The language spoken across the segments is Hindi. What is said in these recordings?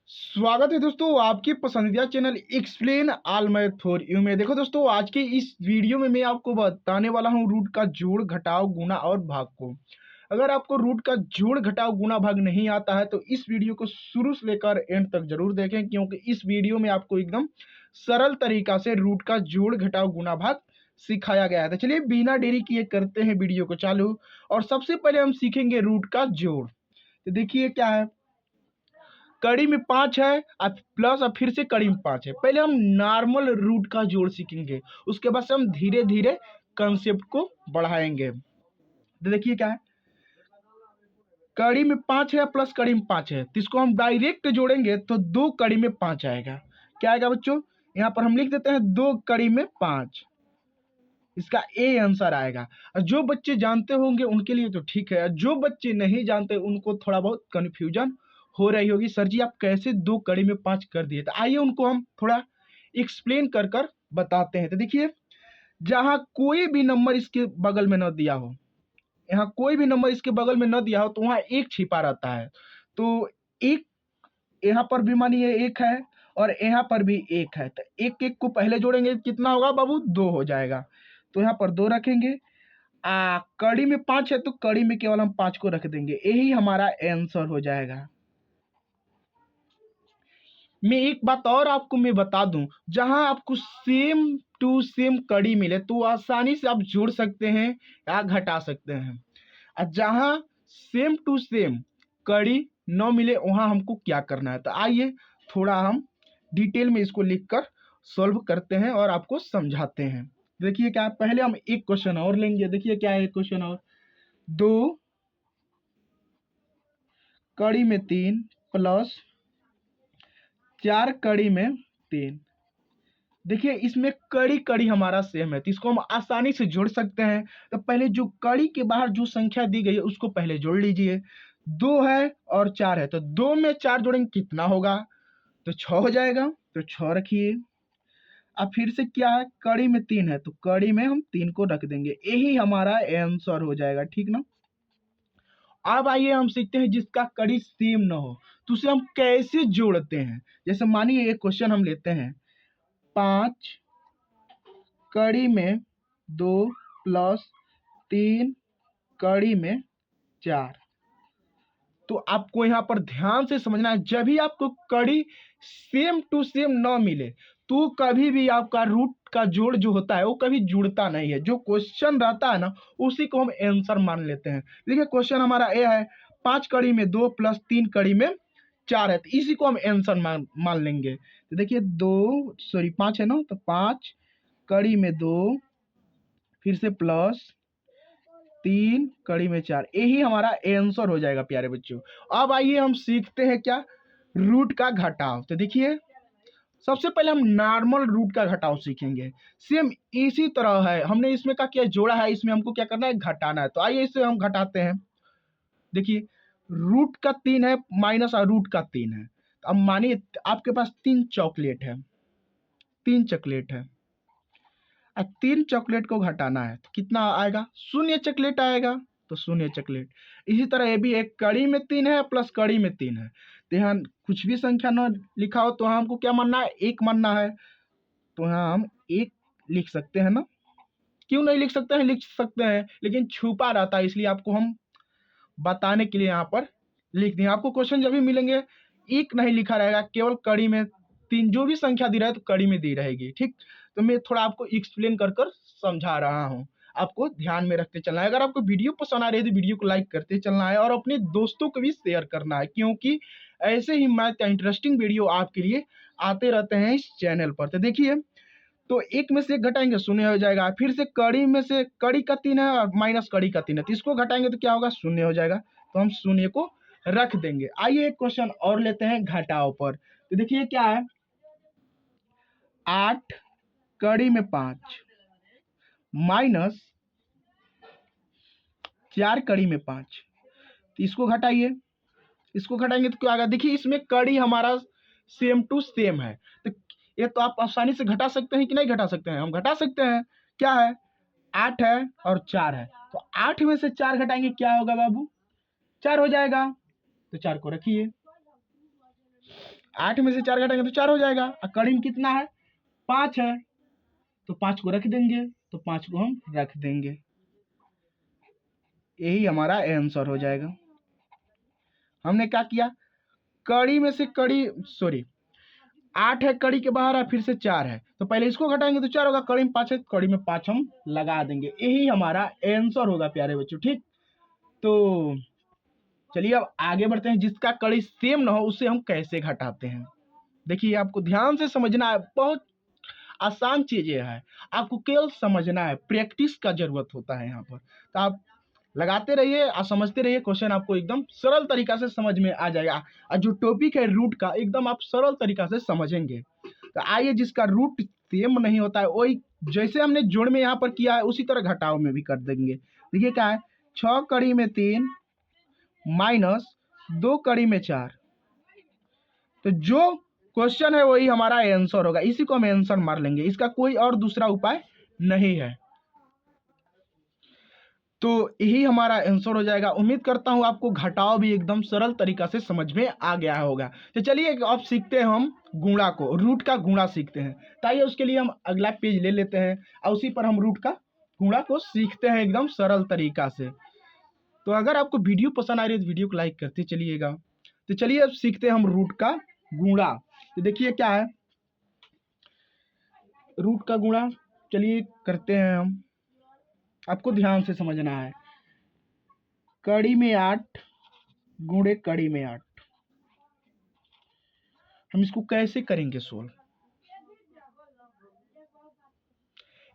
स्वागत है दोस्तों आपके पसंदीदा channel explain all math for you में। देखो दोस्तों, आज के इस वीडियो में मैं आपको बताने वाला हूं रूट का जोड़ घटाव गुणा और भाग को। अगर आपको रूट का जोड़ घटाव गुणा भाग नहीं आता है तो इस वीडियो को शुरू से लेकर एंड तक जरूर देखें, क्योंकि इस वीडियो में आपको एकदम सरल तरीका से रूट का जोड़ घटाव गुणा भाग सिखाया गया है। तो चलिए बिना देरी किए करते हैं वीडियो को चालू। और सबसे पहले हम सीखेंगे रूट का जोड़। तो देखिए क्या है, कड़ी में 5 है और प्लस और फिर से कड़ी में 5 है। पहले हम नॉर्मल रूट का जोड़ सीखेंगे, उसके बाद से हम धीरे धीरे कंसेप्ट को बढ़ाएंगे। तो देखिए क्या है, कड़ी में 5 है प्लस कड़ी में 5 है, तो इसको हम डायरेक्ट जोड़ेंगे तो 2 कड़ी में 5 आएगा। क्या आएगा बच्चों, यहाँ पर हम लिख देते हैं 2 कड़ी में 5, इसका ए आंसर आएगा। और जो बच्चे जानते होंगे उनके लिए तो ठीक है, जो बच्चे नहीं जानते उनको थोड़ा बहुत कंफ्यूजन हो रही होगी, सर जी आप कैसे 2 कड़ी में 5 कर दिए। तो आइए उनको हम थोड़ा एक्सप्लेन कर कर बताते हैं। तो देखिए, जहां कोई भी नंबर इसके बगल में न दिया हो, यहाँ कोई भी नंबर इसके बगल में न दिया हो तो वहां एक छिपा रहता है। तो एक यहाँ पर भी मानिए एक है और यहाँ पर भी एक है, तो एक एक को पहले जोड़ेंगे कितना होगा बाबू, 2 हो जाएगा। तो यहाँ पर 2 रखेंगे। कड़ी में 5 है तो कड़ी में केवल हम 5 को रख देंगे, यही हमारा आंसर हो जाएगा। मैं एक बात और आपको मैं बता दूं, जहां आपको सेम टू सेम कड़ी मिले तो आसानी से आप जोड़ सकते हैं या घटा सकते हैं। और जहां सेम टू सेम कड़ी न मिले वहां हमको क्या करना है, तो आइए थोड़ा हम डिटेल में इसको लिखकर सॉल्व करते हैं और आपको समझाते हैं। देखिए क्या है, पहले हम एक क्वेश्चन और लेंगे। देखिए क्या है, एक क्वेश्चन और, 2 कड़ी में 3 प्लस 4 कड़ी में 3। देखिए इसमें कड़ी कड़ी हमारा सेम है तो इसको हम आसानी से जोड़ सकते हैं। तो पहले जो कड़ी के बाहर जो संख्या दी गई है उसको पहले जोड़ लीजिए। 2 है और 4 है तो 2 में 4 जोड़ेंगे कितना होगा, तो 6 हो जाएगा। तो 6 रखिए। अब फिर से क्या है, कड़ी में 3 है तो कड़ी में हम 3 को रख देंगे, यही हमारा आंसर हो जाएगा, ठीक ना। अब आइए हम सीखते हैं जिसका कड़ी सेम ना हो तो उसे हम कैसे जोड़ते हैं। जैसे मानिए एक क्वेश्चन हम लेते हैं, 5 कड़ी में 2 प्लस 3 कड़ी में 4। तो आपको यहाँ पर ध्यान से समझना है, जब भी आपको कड़ी सेम टू सेम न मिले तो कभी भी आपका रूट का जोड़ जो होता है वो कभी जुड़ता नहीं है। जो क्वेश्चन रहता है ना उसी को हम आंसर मान लेते हैं। देखिए क्वेश्चन हमारा ये है, 5 कड़ी में 2 प्लस 3 कड़ी में 4 है, तो इसी को हम आंसर मान लेंगे। तो देखिए 5 है ना, तो 5 कड़ी में 2 फिर से प्लस 3 कड़ी में 4, यही हमारा आंसर हो जाएगा प्यारे बच्चों। अब आइए हम सीखते हैं क्या, रूट का घटाव। तो देखिए सबसे पहले हम नॉर्मल रूट का घटाव सीखेंगे। सेम इसी तरह है, हमने इसमें का क्या जोड़ा है, इसमें हमको क्या करना है, घटाना है। तो आइए इसे हम घटाते हैं। देखिए रूट का 3 है माइनस रूट का 3 है। अब मानिए आपके पास 3 चॉकलेट है, 3 चॉकलेट है, 3 चॉकलेट को घटाना है तो कितना आएगा, 0 चॉकलेट आएगा। तो 0 चॉकलेट। इसी तरह ये भी एक कड़ी में 3 है प्लस कड़ी में 3 है, तो यहाँ कुछ भी संख्या न लिखा हो तो यहाँ हमको क्या मानना है, 1 मानना है। तो यहाँ हम 1 लिख सकते हैं ना, क्यों नहीं लिख सकते हैं, लिख सकते हैं, लेकिन छुपा रहता है इसलिए आपको हम बताने के लिए यहाँ पर लिख दिए। आपको क्वेश्चन जब भी मिलेंगे 1 नहीं लिखा रहेगा, केवल कड़ी में 3 जो भी संख्या दी रहा है तो कड़ी में दी रहेगी, ठीक। तो मैं थोड़ा आपको एक्सप्लेन कर कर समझा रहा हूँ, आपको ध्यान में रखते चलना है। अगर आपको वीडियो पसंद आ रही है तो वीडियो को लाइक करते चलना है और अपने दोस्तों को भी शेयर करना है, क्योंकि ऐसे ही मैथ का इंटरेस्टिंग वीडियो आपके लिए आते रहते हैं इस चैनल पर। तो देखिए, तो 1 में से 1 घटाएंगे 0 हो जाएगा, फिर से कड़ी में से कड़ी का 3 है और माइनस कड़ी का 3 है, तो इसको घटाएंगे तो क्या होगा, 0 हो जाएगा। तो हम 0 को रख देंगे। आइए एक क्वेश्चन और लेते हैं घटाव पर। तो देखिए क्या है, 8 कड़ी में 5 माइनस 4 कड़ी में 5, तो इसको घटाइए। इसको घटाएंगे तो क्या आएगा, देखिए इसमें कड़ी हमारा सेम टू सेम है, तो ये तो आप आसानी से घटा सकते हैं कि नहीं घटा सकते हैं, हम घटा सकते हैं। क्या है, 8 है और 4 है, तो 8 में से 4 घटाएंगे क्या होगा बाबू, 4 हो जाएगा। तो 4 को रखिए। 8 में से 4 घटाएंगे तो 4 हो जाएगा। और कड़ी में कितना है? 5 है, तो 5 को रख देंगे, तो 5 को हम रख देंगे। यही हमारा आंसर हो जाएगा। हमने क्या किया, कड़ी में से कड़ी, सॉरी 8 है, कड़ी के बाहर है, फिर से 4 है, तो पहले इसको घटाएंगे तो 4 होगा, कड़ी में 5 है, कड़ी में 5 हम लगा देंगे। यही हमारा आंसर होगा प्यारे बच्चों। ठीक, तो चलिए अब आगे बढ़ते हैं। जिसका कड़ी सेम ना हो उसे हम कैसे घटाते हैं। देखिए आपको ध्यान से समझना है, बहुत आसान चीजें है, आपको केवल समझना है, प्रैक्टिस का जरूरत होता है यहाँ पर। तो आप लगाते रहिए और समझते रहिए, क्वेश्चन आपको एकदम सरल तरीका से समझ में आ जाएगा। और जो टॉपिक है रूट का, एकदम आप सरल तरीका से समझेंगे। तो आइए, जिसका रूट सेम नहीं होता है वही, जैसे हमने जोड़ में यहाँ पर किया है उसी तरह घटाव में भी कर देंगे। देखिए क्या है, 6 कड़ी में 3 माइनस 2 कड़ी में 4। तो जो क्वेश्चन है वही हमारा आंसर होगा, इसी को हम आंसर मार लेंगे, इसका कोई और दूसरा उपाय नहीं है। तो यही हमारा आंसर हो जाएगा। उम्मीद करता हूं आपको घटाव भी एकदम सरल तरीका से समझ में आ गया होगा। तो चलिए अब सीखते हैं हम गुणा को, रूट का गुणा सीखते हैं। ताइए उसके लिए हम अगला पेज ले लेते हैं और उसी पर हम रूट का गुणा को सीखते हैं एकदम सरल तरीका से। तो अगर आपको वीडियो पसंद आ रही है तो वीडियो को लाइक करते चलिएगा। तो चलिए अब सीखते हैं हम रूट का गुणा। तो देखिए क्या है रूट का गुणा, चलिए करते हैं हम। आपको ध्यान से समझना है, कड़ी में 8 गुणे कड़ी में 8, हम इसको कैसे करेंगे सोल्व।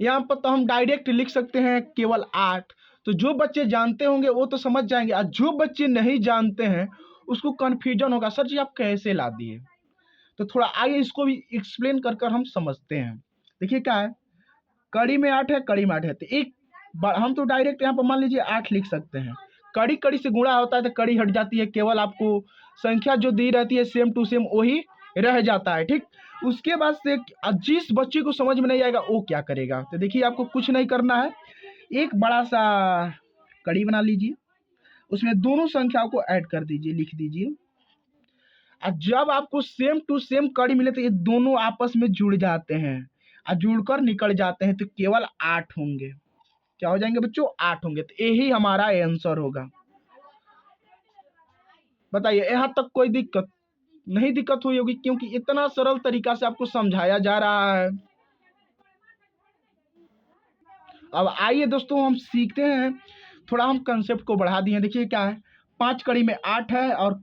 यहाँ पर तो हम डायरेक्ट लिख सकते हैं केवल 8। तो जो बच्चे जानते होंगे वो तो समझ जाएंगे, और जो बच्चे नहीं जानते हैं उसको कंफ्यूजन होगा, सर जी आप कैसे ला दिए। तो थोड़ा आगे इसको भी एक्सप्लेन कर कर हम समझते हैं। देखिए क्या है, कड़ी में 8 है, कड़ी में 8 है, तो एक बार हम तो डायरेक्ट यहाँ पर मान लीजिए 8 लिख सकते हैं। कड़ी कड़ी से गुणा होता है तो कड़ी हट जाती है, केवल आपको संख्या जो दी रहती है सेम टू सेम वही रह जाता है। ठीक, उसके बाद से जिस बच्चे को समझ में नहीं आएगा वो क्या करेगा, तो देखिए आपको कुछ नहीं करना है, एक बड़ा सा कड़ी बना लीजिए, उसमें दोनों संख्याओं को ऐड कर दीजिए, लिख दीजिए। और जब आपको सेम टू सेम कड़ी मिले तो ये दोनों आपस में जुड़ जाते हैं और जुड़कर निकल जाते हैं, तो केवल 8 होंगे। क्या हो जाएंगे बच्चों? 8 होंगे। तो यही हमारा आंसर होगा। बताइए यहाँ तक कोई दिक्कत नहीं, दिक्कत हुई होगी क्योंकि इतना सरल तरीका से आपको समझाया जा रहा है। अब आइए दोस्तों हम सीखते हैं, थोड़ा हम कंसेप्ट को बढ़ा दिए। देखिए क्या है, 5 कड़ी में 8 है और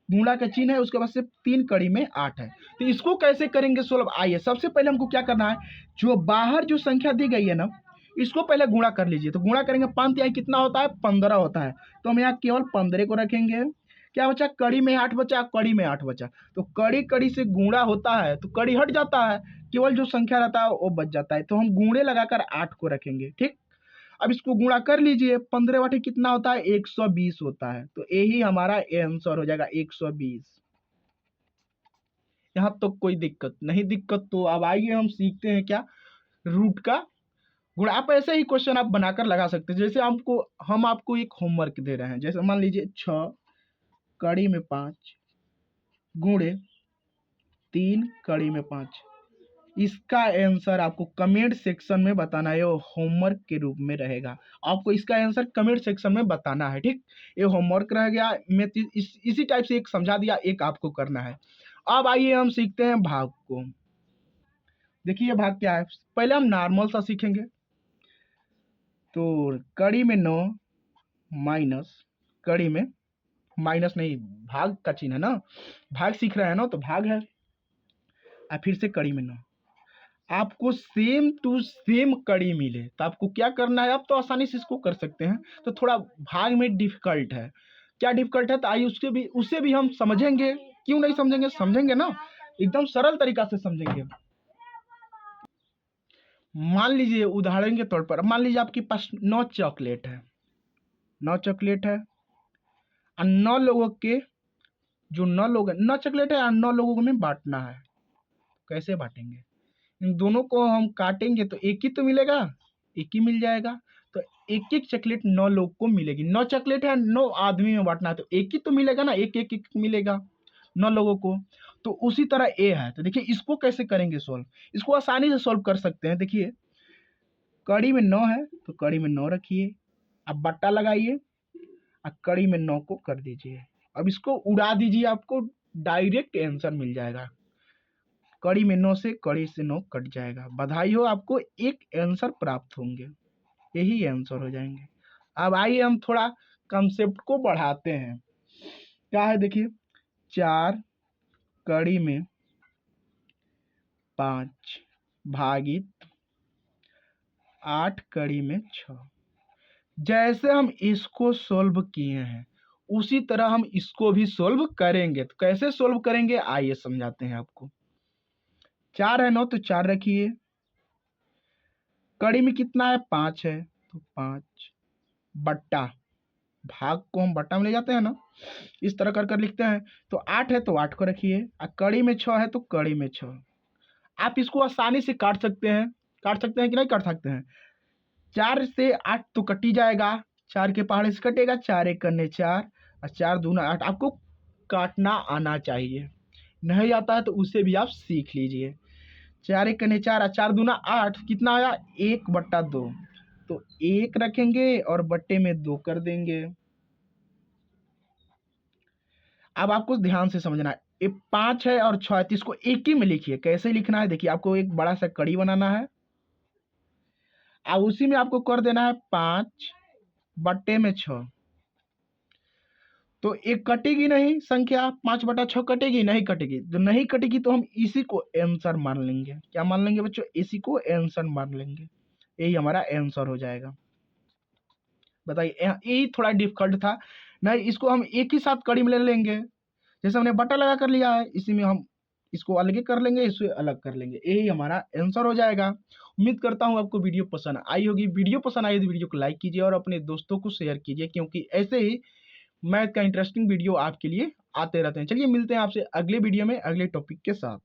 गुणा का चिन्ह है, उसके बाद से 3 कड़ी में 8 है। तो इसको कैसे करेंगे सोल्व। आइए सबसे पहले हमको क्या करना है, जो बाहर जो संख्या दी गई है ना इसको पहले गुणा कर लीजिए। तो गुणा करेंगे 5 यहाँ कितना होता है, 15 होता है, तो हम यहाँ केवल 15 को रखेंगे। क्या बचा, कड़ी में 8 बचा, कड़ी में 8 बचा, तो कड़ी कड़ी से गुणा होता है तो कड़ी हट जाता है, केवल जो संख्या रहता है वो बच जाता है, तो हम गुणे लगाकर 8 को रखेंगे। ठीक, अब इसको गुणा कर लीजिए, 15 बटे कितना होता है, 120 होता है, तो यही हमारा आंसर हो जाएगा 120। यहाँ तो कोई दिक्कत नहीं, दिक्कत तो अब आइए हम सीखते हैं क्या, रूट का गुणा। आप ऐसे ही क्वेश्चन आप बनाकर लगा सकते हैं, जैसे हम आपको एक होमवर्क दे रहे हैं, जैसे मान लीजिए 6 कड़ी में 5 गुणे 3 कड़ी में 5। इसका आंसर आपको कमेंट सेक्शन में बताना है, वो होमवर्क के रूप में रहेगा, आपको इसका आंसर कमेंट सेक्शन में बताना है। ठीक, ये होमवर्क रह गया, मैं इसी टाइप से एक समझा दिया, एक आपको करना है। अब आइए हम सीखते हैं भाग को। देखिए भाग क्या है, पहले हम नॉर्मल सा सीखेंगे। तो कड़ी में 9 माइनस कड़ी में, माइनस नहीं भाग का चिन्ह है ना, भाग सीख रहे हैं ना, तो भाग है, और फिर से कड़ी में 9। आपको सेम टू सेम कड़ी मिले तो आपको क्या करना है, आप तो आसानी से इसको कर सकते हैं, तो थोड़ा भाग में डिफिकल्ट है। क्या डिफिकल्ट है, तो आइए उसे भी हम समझेंगे। क्यों नहीं समझेंगे, समझेंगे ना, एकदम सरल तरीका से समझेंगे। मान लीजिए उदाहरण के तौर पर, मान लीजिए आपके पास 9 चॉकलेट है, 9 चॉकलेट है और 9 लोगों के, जो 9 लोग 9 चॉकलेट है और 9 लोगों में बांटना है। कैसे बांटेंगे, इन दोनों को हम काटेंगे तो एक ही तो मिलेगा, एक ही मिल जाएगा, तो एक एक चॉकलेट 9 लोग को मिलेगी। 9 चॉकलेट है, 9 आदमी में बांटना है, तो एक ही तो मिलेगा ना, एक एक, एक मिलेगा 9 लोगों को। तो उसी तरह ए है। तो देखिए इसको कैसे करेंगे सॉल्व, इसको आसानी से सॉल्व कर सकते हैं। देखिए कड़ी में 9 है तो कड़ी में 9 रखिए, अब बट्टा लगाइए और कड़ी में 9 को कर दीजिए। अब इसको उड़ा दीजिए, आपको डायरेक्ट आंसर मिल जाएगा। कड़ी में 9 से कड़ी से 9 कट जाएगा। बधाई हो, आपको एक आंसर प्राप्त होंगे, यही आंसर हो जाएंगे। अब आइए हम थोड़ा कंसेप्ट को बढ़ाते हैं। क्या है देखिए, 4 कड़ी में 5 भागित 8 कड़ी में 6। जैसे हम इसको सोल्व किए हैं उसी तरह हम इसको भी सोल्व करेंगे। तो कैसे सोल्व करेंगे आइए समझाते हैं आपको। 4 है 9 तो 4 रखिए, कड़ी में कितना है 5 है तो 5 बट्टा, भाग को हम बट्टा में ले जाते हैं ना, इस तरह कर कर लिखते हैं। तो 8 है तो 8 को रखिए, और कड़ी में 6 है तो कड़ी में 6। आप इसको आसानी से काट सकते हैं, कि नहीं काट सकते हैं। 4 से 8 तो कटी जाएगा, 4 के पहाड़े से कटेगा, 4 एक करने 4 और 4 दूना 8। आपको काटना आना चाहिए, नहीं आता है तो उसे भी आप सीख लीजिए। 4 एक करने 4 और 4 दूना 8, कितना आया 1/2। तो 1 रखेंगे और बट्टे में 2 कर देंगे। अब आपको ध्यान से समझना है, ये 5 है और 6 है तो इसको एक ही में लिखिए। कैसे लिखना है देखिए, आपको एक बड़ा सा कड़ी बनाना है और उसी में आपको कर देना है 5 बट्टे में 6। तो एक कटेगी नहीं संख्या, 5/6 कटेगी नहीं, कटेगी तो नहीं कटेगी, तो हम इसी को आंसर मान लेंगे। क्या मान लेंगे बच्चों, इसी को आंसर मान लेंगे, यही हमारा आंसर हो जाएगा। बताइए, यही थोड़ा डिफिकल्ट था नहीं, इसको हम एक ही साथ कड़ी में ले लेंगे। जैसे हमने बट्टा लगा कर लिया है, इसी में हम इसको अलग कर लेंगे, इसे अलग कर लेंगे, यही हमारा आंसर हो जाएगा। उम्मीद करता हूँ आपको वीडियो पसंद आई होगी। वीडियो पसंद आई तो वीडियो को लाइक कीजिए और अपने दोस्तों को शेयर कीजिए, क्योंकि ऐसे ही मैथ का इंटरेस्टिंग वीडियो आपके लिए आते रहते हैं। चलिए मिलते हैं आपसे अगले वीडियो में अगले टॉपिक के साथ।